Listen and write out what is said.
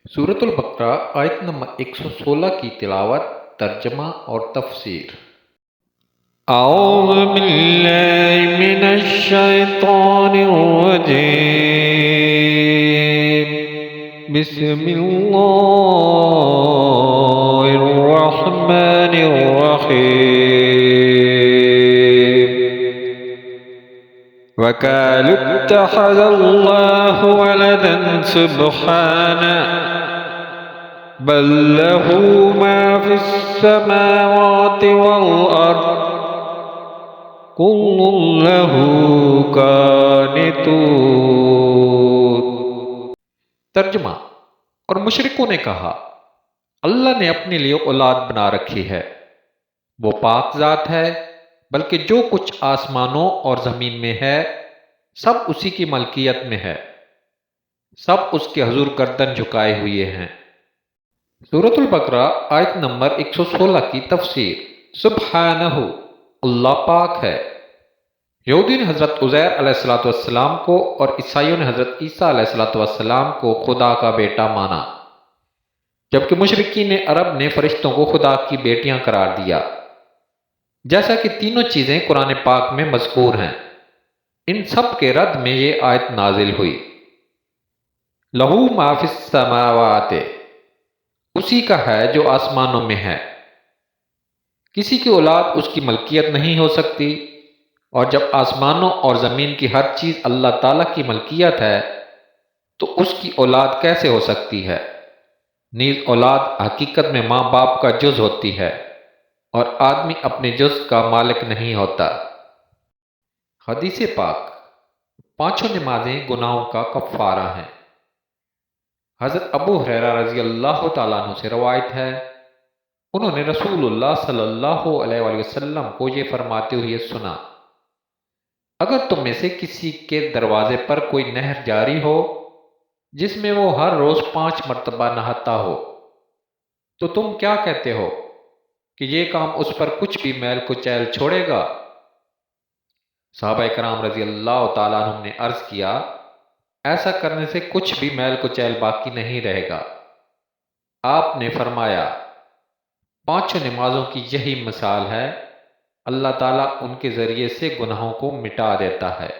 सूरत अल-बक़रा आयत नंबर 116 की तिलावत, तर्जमा और तफसीर। أعوذ بالله من الشيطان الرجيم بسم الله الرحمن الرحيم وقالوا اتخذ الله ولدا سبحانه بل له ما في السماوات والأرض كل له قانتون۔ तर्जमा: और मुशरिकों ने कहा, अल्लाह ने अपने लिए औलाद बना रखी है। वो पाक ज़ात है, बल्कि जो कुछ आसमानों और ज़मीन में है सब उसी की मलकियत में है। सब उसके हुजूर गर्दन झुकाए हुए हैं। सूरत अल-बक़रा आयत नंबर 116 की तफसीर। सुब्हानहू, अल्लाह पाक है। यहूदियों ने हज़रत उज़ैर अलैहिस्सलाम को और ईसाइयों ने हज़रत ईसा अलैहिस्सलाम को खुदा का बेटा माना, जबकि मुशरिकीन अरब ने फरिश्तों को खुदा की बेटियां करार दिया। जैसा कि तीनों चीज़ें कुरान पाक में मज़कूर हैं, इन सब के रद्द में ये आयत नाजिल हुई। लहू मा फिस समावात, उसी का है जो आसमानों में है। किसी की औलाद उसकी मलकियत नहीं हो सकती, और जब आसमानों और ज़मीन की हर चीज़ अल्लाह ताला की मलकियत है तो उसकी औलाद कैसे हो सकती है। नीज़ औलाद हकीकत में माँ बाप का जुज़ होती है, और आदमी अपने जुज़ का मालिक नहीं होता। हदीस पाक: पांचों नमाजें गुनाहों का कफ़ारा हैं। हज़रत अबू हुरैरा रज़ी अल्लाह तआला अन्हु से रवायत है, उन्होंने रसूलुल्लाह सल्लल्लाहु अलैहि वसल्लम को ये फरमाते हुए सुना, अगर तुम में से किसी के दरवाजे पर कोई नहर जारी हो जिसमें वो हर रोज 5 मरतबा नहाता हो, तो तुम क्या कहते हो कि ये काम उस पर कुछ भी मैल कुचैल छोड़ेगा? सहाबा इकराम रज़ी अल्लाह तआला अन्हुम ने अर्ज किया, ऐसा करने से कुछ भी मैल कुचैल बाकी नहीं रहेगा। आपने फरमाया, पांचों नमाजों की यही मिसाल है, अल्लाह ताला उनके ज़रिए से गुनाहों को मिटा देता है।